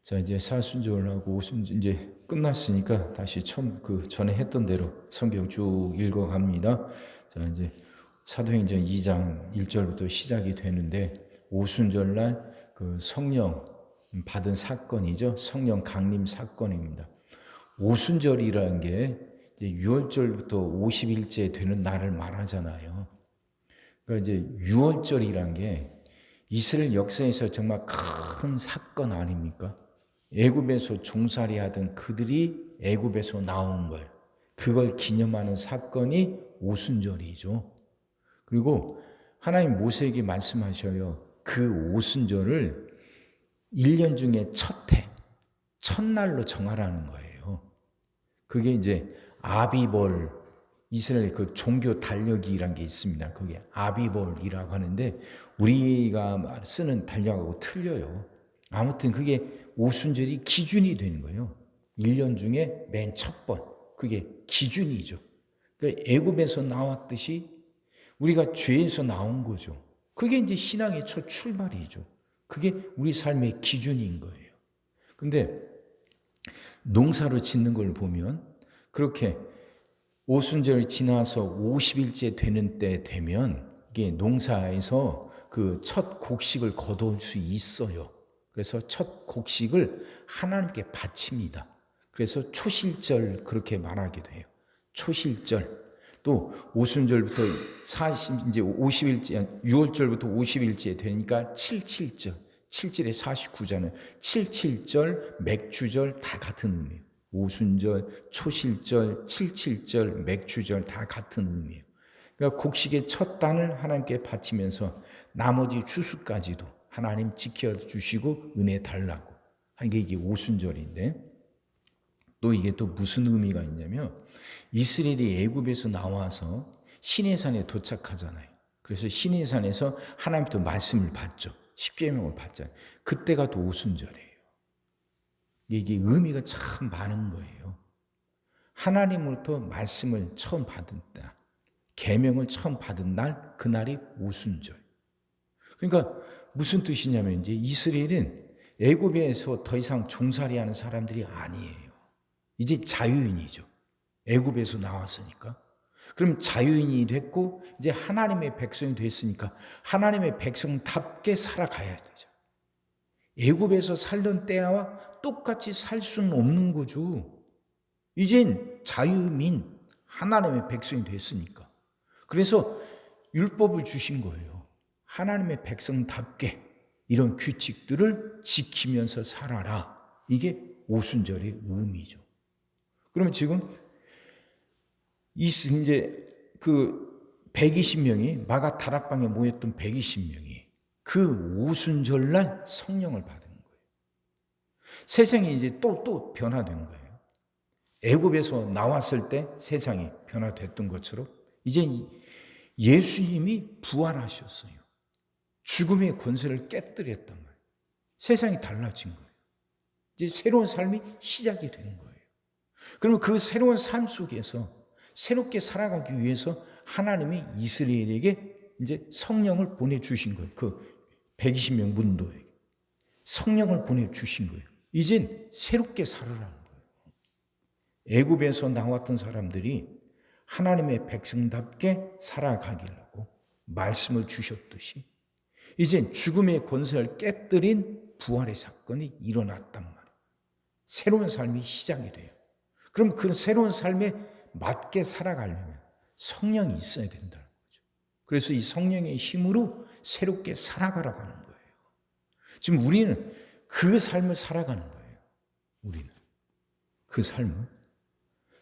자, 이제 사순절하고 오순절 이제 끝났으니까 다시 처음 그 전에 했던 대로 성경 쭉 읽어갑니다. 자, 이제 사도행전 2장 1절부터 시작이 되는데 오순절날 그 성령 받은 사건이죠. 성령 강림 사건입니다. 오순절이라는 게 이제 6월절부터 50일째 되는 날을 말하잖아요. 그러니까 이제 6월절이란 게 이스라엘 역사에서 정말 큰 사건 아닙니까? 애굽에서 종살이 하던 그들이 애굽에서 나온 걸, 그걸 기념하는 사건이 오순절이죠. 그리고 하나님 모세에게 말씀하셔요. 그 오순절을 1년 중에 첫날로 정하라는 거예요. 그게 이제 아비벌, 이스라엘 그 종교 달력이란 게 있습니다. 그게 아비벌이라고 하는데 우리가 쓰는 달력하고 틀려요. 아무튼 그게 오순절이 기준이 되는 거예요. 1년 중에 맨 첫 번. 그게 기준이죠. 그러니까 애굽에서 나왔듯이 우리가 죄에서 나온 거죠. 그게 이제 신앙의 첫 출발이죠. 그게 우리 삶의 기준인 거예요. 근데 농사로 짓는 걸 보면 그렇게 오순절이 지나서 50일째 되는 때 되면 이게 농사에서 그 첫 곡식을 거둘 수 있어요. 그래서 첫 곡식을 하나님께 바칩니다. 그래서 초실절 그렇게 말하게 돼요. 초실절. 또 오순절부터 이제 50일째, 6월절부터 50일째 되니까 77절. 7절에 49자는 77절, 맥주절 다 같은 의미예요. 오순절, 초실절, 77절, 맥주절 다 같은 의미예요. 그러니까 곡식의 첫 단을 하나님께 바치면서 나머지 추수까지도 하나님 지켜주시고 은혜 달라고 하는 게 이게 오순절인데 또 이게 또 무슨 의미가 있냐면 이스라엘이 애굽에서 나와서 시내산에 도착하잖아요. 그래서 시내산에서 하나님부터 말씀을 받죠. 십계명을 받잖아요. 그때가 또 오순절이에요. 이게 의미가 참 많은 거예요. 하나님으로부터 말씀을 처음 받은 날, 계명을 처음 받은 날, 그날이 오순절. 그러니까 무슨 뜻이냐면 이제 이스라엘은 애굽에서 더 이상 종살이하는 사람들이 아니에요. 이제 자유인이죠. 애굽에서 나왔으니까. 그럼 자유인이 됐고 이제 하나님의 백성이 됐으니까 하나님의 백성답게 살아가야 되죠. 애굽에서 살던 때와 똑같이 살 수는 없는 거죠. 이젠 자유민 하나님의 백성이 됐으니까. 그래서 율법을 주신 거예요. 하나님의 백성답게 이런 규칙들을 지키면서 살아라. 이게 오순절의 의미죠. 그러면 지금 이제 그 120명이 마가 다락방에 모였던 120명이 그 오순절날 성령을 받은 거예요. 세상이 이제 또 변화된 거예요. 애굽에서 나왔을 때 세상이 변화됐던 것처럼 이제 예수님이 부활하셨어요. 죽음의 권세를 깨뜨렸단 말이에요. 세상이 달라진 거예요. 이제 새로운 삶이 시작이 된 거예요. 그러면 그 새로운 삶 속에서 새롭게 살아가기 위해서 하나님이 이스라엘에게 이제 성령을 보내주신 거예요. 그 120명 문도에게. 성령을 보내주신 거예요. 이젠 새롭게 살아라는 거예요. 애굽에서 나왔던 사람들이 하나님의 백성답게 살아가기라고 말씀을 주셨듯이 이젠 죽음의 권세를 깨뜨린 부활의 사건이 일어났단 말이에요. 새로운 삶이 시작이 돼요. 그럼 그 새로운 삶에 맞게 살아가려면 성령이 있어야 된다는 거죠. 그래서 이 성령의 힘으로 새롭게 살아가라고 하는 거예요. 지금 우리는 그 삶을 살아가는 거예요. 우리는 그 삶을.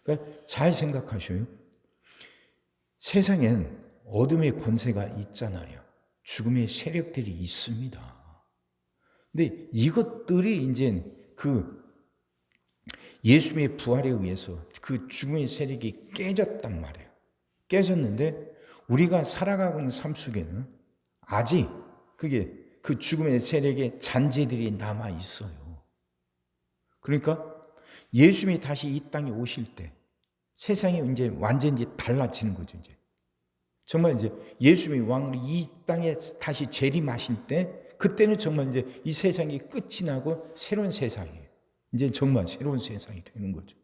그러니까 잘 생각하셔요. 세상엔 어둠의 권세가 있잖아요. 죽음의 세력들이 있습니다. 근데 이것들이 이제 그 예수님의 부활에 의해서 그 죽음의 세력이 깨졌단 말이에요. 깨졌는데 우리가 살아가고 있는 삶 속에는 아직 그게 그 죽음의 세력의 잔재들이 남아 있어요. 그러니까 예수님이 다시 이 땅에 오실 때 세상이 이제 완전히 달라지는 거죠. 이제 정말 이제 예수님이 왕으로 이 땅에 다시 재림하실 때 그때는 정말 이제 이 세상이 끝이 나고 새로운 세상이에요. 이제 정말 새로운 세상이 되는 거죠.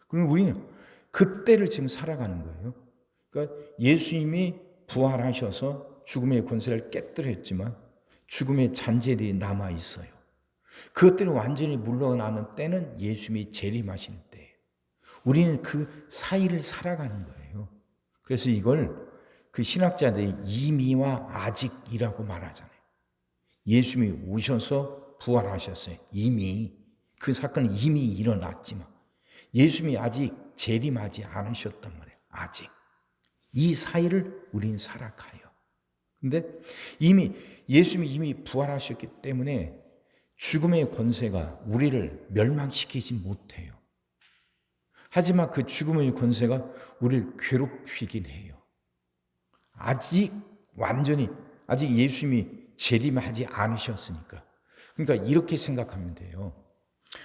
그럼 우리는 그때를 지금 살아가는 거예요. 그러니까 예수님이 부활하셔서 죽음의 권세를 깨뜨렸지만 죽음의 잔재들이 남아 있어요. 그것들이 완전히 물러나는 때는 예수님이 재림하시는 때예요. 우리는 그 사이를 살아가는 거예요. 그래서 이걸 그 신학자들이 이미와 아직이라고 말하잖아요. 예수님이 오셔서 부활하셨어요. 이미 그 사건은 이미 일어났지만 예수님이 아직 재림하지 않으셨단 말이에요. 아직 이 사이를 우리는 살아가요. 근데 예수님이 이미 부활하셨기 때문에 죽음의 권세가 우리를 멸망시키지 못해요. 하지만 그 죽음의 권세가 우리를 괴롭히긴 해요. 아직 예수님이 재림하지 않으셨으니까. 그러니까 이렇게 생각하면 돼요.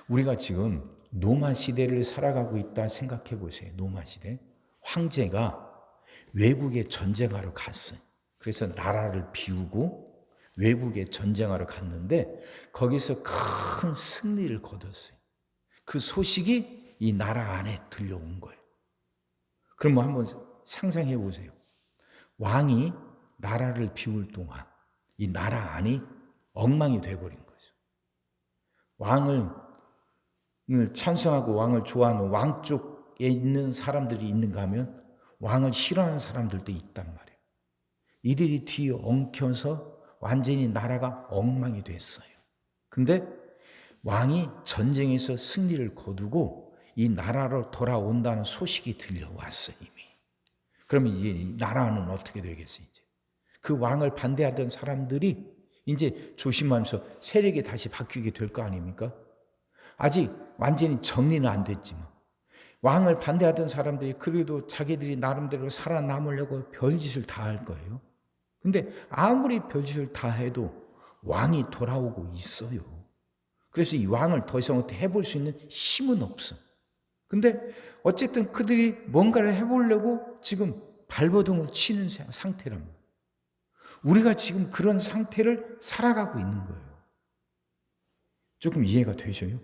우리가 지금 노마 시대를 살아가고 있다 생각해 보세요. 노마 시대. 황제가 외국에 전쟁하러 갔어요. 그래서 나라를 비우고 외국에 전쟁하러 갔는데 거기서 큰 승리를 거뒀어요. 그 소식이 이 나라 안에 들려온 거예요. 그럼 한번 상상해 보세요. 왕이 나라를 비울 동안 이 나라 안이 엉망이 돼버린 거죠. 왕을 찬성하고 왕을 좋아하는 왕 쪽에 있는 사람들이 있는가 하면 왕을 싫어하는 사람들도 있단 말이에요. 이들이 뒤에 엉켜서 완전히 나라가 엉망이 됐어요. 근데 왕이 전쟁에서 승리를 거두고 이 나라로 돌아온다는 소식이 들려왔어요, 이미. 그럼 이제 나라는 어떻게 되겠어요, 이제? 그 왕을 반대하던 사람들이 이제 조심하면서 세력이 다시 바뀌게 될 거 아닙니까? 아직 완전히 정리는 안 됐지만 왕을 반대하던 사람들이 그래도 자기들이 나름대로 살아남으려고 별짓을 다 할 거예요. 근데 아무리 별짓을 다 해도 왕이 돌아오고 있어요. 그래서 이 왕을 더 이상 어떻게 해볼 수 있는 힘은 없어. 근데 어쨌든 그들이 뭔가를 해보려고 지금 발버둥을 치는 상태랍니다. 우리가 지금 그런 상태를 살아가고 있는 거예요. 조금 이해가 되셔요?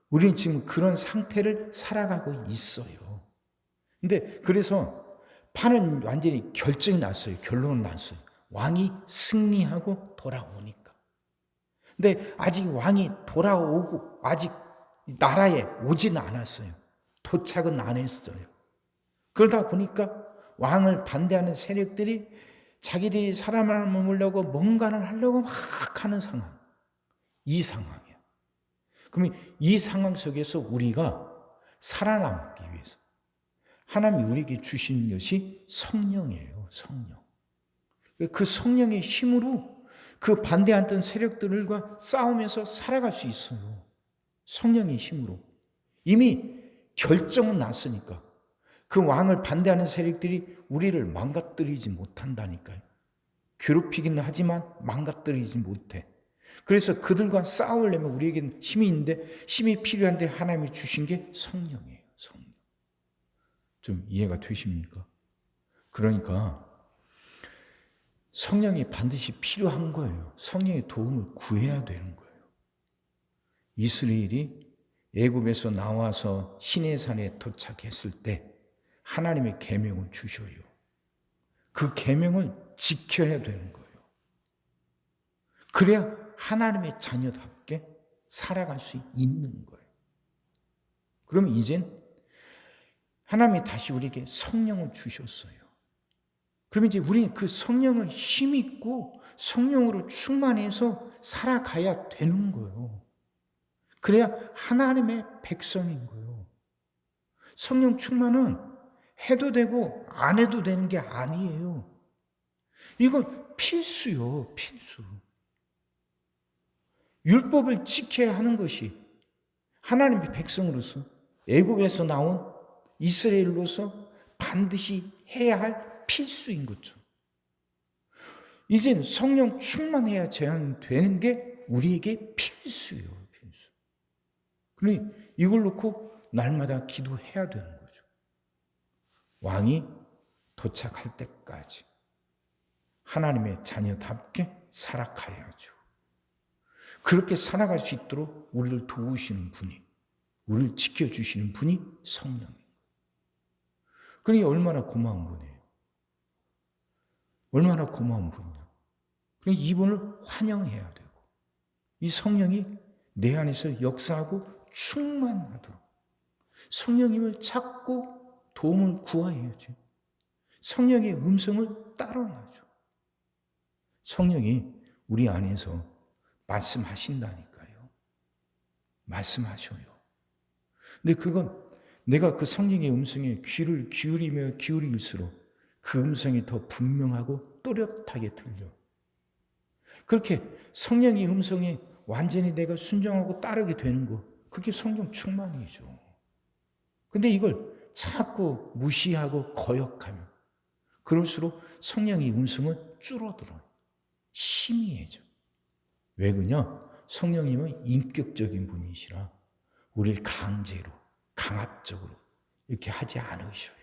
우리는 지금 그런 상태를 살아가고 있어요. 근데 그래서 판은 완전히 결정이 났어요. 결론은 났어요. 왕이 승리하고 돌아오니까. 근데 아직 왕이 돌아오고 아직 나라에 오지는 않았어요. 도착은 안 했어요. 그러다 보니까 왕을 반대하는 세력들이 자기들이 살아남으려고 뭔가를 하려고 막 하는 상황. 이 상황이에요. 그러면 이 상황 속에서 우리가 살아남기 위해서 하나님이 우리에게 주신 것이 성령이에요. 성령. 그 성령의 힘으로 그 반대하던 세력들과 싸우면서 살아갈 수 있어요. 성령의 힘으로. 이미 결정은 났으니까. 그 왕을 반대하는 세력들이 우리를 망가뜨리지 못한다니까요. 괴롭히긴 하지만 망가뜨리지 못해. 그래서 그들과 싸우려면 우리에게는 힘이 있는데 힘이 필요한데 하나님이 주신 게 성령이에요. 성령. 좀 이해가 되십니까? 그러니까 성령이 반드시 필요한 거예요. 성령의 도움을 구해야 되는 거예요. 이스라엘이 애굽에서 나와서 시내산에 도착했을 때 하나님의 계명을 주셔요. 그 계명을 지켜야 되는 거예요. 그래야 하나님의 자녀답게 살아갈 수 있는 거예요. 그러면 이젠 하나님이 다시 우리에게 성령을 주셨어요. 그러면 이제 우리는 그 성령을 힘있고 성령으로 충만해서 살아가야 되는 거예요. 그래야 하나님의 백성인 거예요. 성령 충만은 해도 되고 안 해도 되는 게 아니에요. 이건 필수요, 필수. 율법을 지켜야 하는 것이 하나님의 백성으로서 애굽에서 나온 이스라엘로서 반드시 해야 할 필수인 거죠. 이젠 성령 충만해야 되는 게 우리에게 필수예요. 필수. 그러니 이걸 놓고 날마다 기도해야 되는 거죠. 왕이 도착할 때까지 하나님의 자녀답게 살아가야죠. 그렇게 살아갈 수 있도록 우리를 도우시는 분이, 우리를 지켜주시는 분이 성령입니다. 그러니 얼마나 고마운 분이에요. 얼마나 고마운 분이냐. 그러니 이분을 환영해야 되고, 이 성령이 내 안에서 역사하고 충만하도록 성령님을 찾고 도움을 구해야지. 성령의 음성을 따라야죠. 성령이 우리 안에서 말씀하신다니까요. 말씀하셔요. 근데 그건 내가 그 성령의 음성에 귀를 기울이며 기울일수록 그 음성이 더 분명하고 또렷하게 들려. 그렇게 성령의 음성에 완전히 내가 순종하고 따르게 되는 거, 그게 성령 충만이죠. 근데 이걸 자꾸 무시하고 거역하면 그럴수록 성령의 음성은 줄어들어요. 희미해져. 왜 그러냐? 성령님은 인격적인 분이시라 우리를 강제로, 강압적으로 이렇게 하지 않으셔요.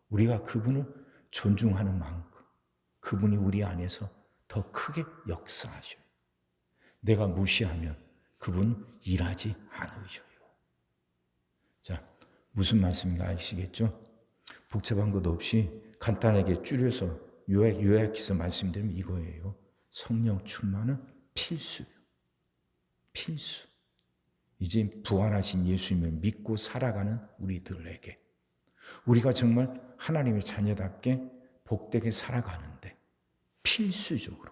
우리가 그분을 존중하는 만큼 그분이 우리 안에서 더 크게 역사하셔요. 내가 무시하면 그분은 일하지 않으셔요. 자, 무슨 말씀인가 아시겠죠? 복잡한 것 없이 간단하게 줄여서 요약해서 말씀드리면 이거예요. 성령 충만은 필수예요. 필수. 이제 부활하신 예수님을 믿고 살아가는 우리들에게, 우리가 정말 하나님의 자녀답게 복되게 살아가는데 필수적으로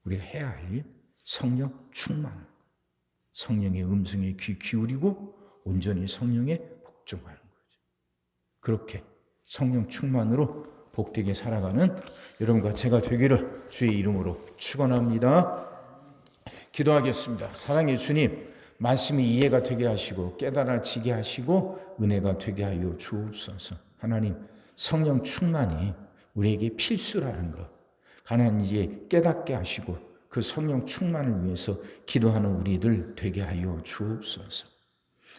우리가 해야 할 일, 성령 충만. 성령의 음성에 귀 기울이고 온전히 성령에 복종하는 거죠. 그렇게 성령 충만으로 복되게 살아가는 여러분과 제가 되기를 주의 이름으로 축원합니다. 기도하겠습니다. 사랑의 주님, 말씀이 이해가 되게 하시고 깨달아지게 하시고 은혜가 되게 하여 주옵소서. 하나님, 성령 충만이 우리에게 필수라는 것, 하나님 이제 깨닫게 하시고 그 성령 충만을 위해서 기도하는 우리들 되게 하여 주옵소서.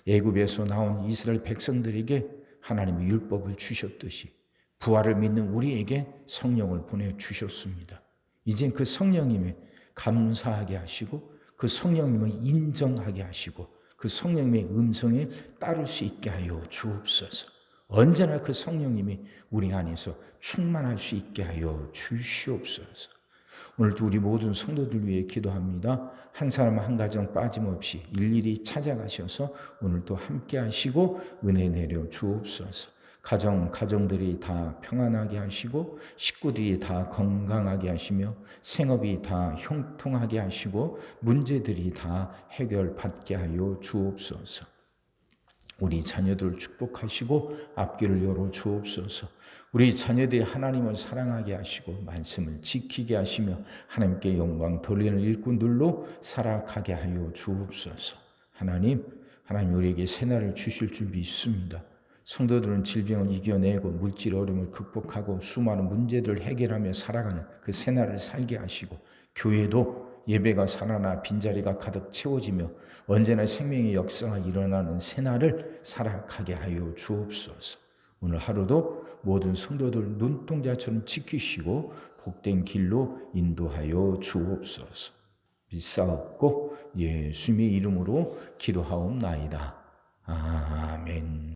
애굽에서 나온 이스라엘 백성들에게 하나님의 율법을 주셨듯이 부활을 믿는 우리에게 성령을 보내주셨습니다. 이젠 그 성령님의 감사하게 하시고 그 성령님을 인정하게 하시고 그 성령님의 음성에 따를 수 있게 하여 주옵소서. 언제나 그 성령님이 우리 안에서 충만할 수 있게 하여 주시옵소서. 오늘도 우리 모든 성도들 위해 기도합니다. 한 사람 한 가정 빠짐없이 일일이 찾아가셔서 오늘도 함께 하시고 은혜 내려 주옵소서. 가정들이 다 평안하게 하시고 식구들이 다 건강하게 하시며 생업이 다 형통하게 하시고 문제들이 다 해결받게 하여 주옵소서. 우리 자녀들 축복하시고 앞길을 열어 주옵소서. 우리 자녀들이 하나님을 사랑하게 하시고 말씀을 지키게 하시며 하나님께 영광 돌리는 일꾼들로 살아가게 하여 주옵소서. 하나님 우리에게 새날을 주실 줄 믿습니다. 성도들은 질병을 이겨내고 물질 어려움을 극복하고 수많은 문제들을 해결하며 살아가는 그 새날을 살게 하시고 교회도 예배가 살아나 빈자리가 가득 채워지며 언제나 생명의 역사가 일어나는 새날을 살아가게 하여 주옵소서. 오늘 하루도 모든 성도들 눈동자처럼 지키시고 복된 길로 인도하여 주옵소서. 믿사옵고 예수님의 이름으로 기도하옵나이다. 아멘.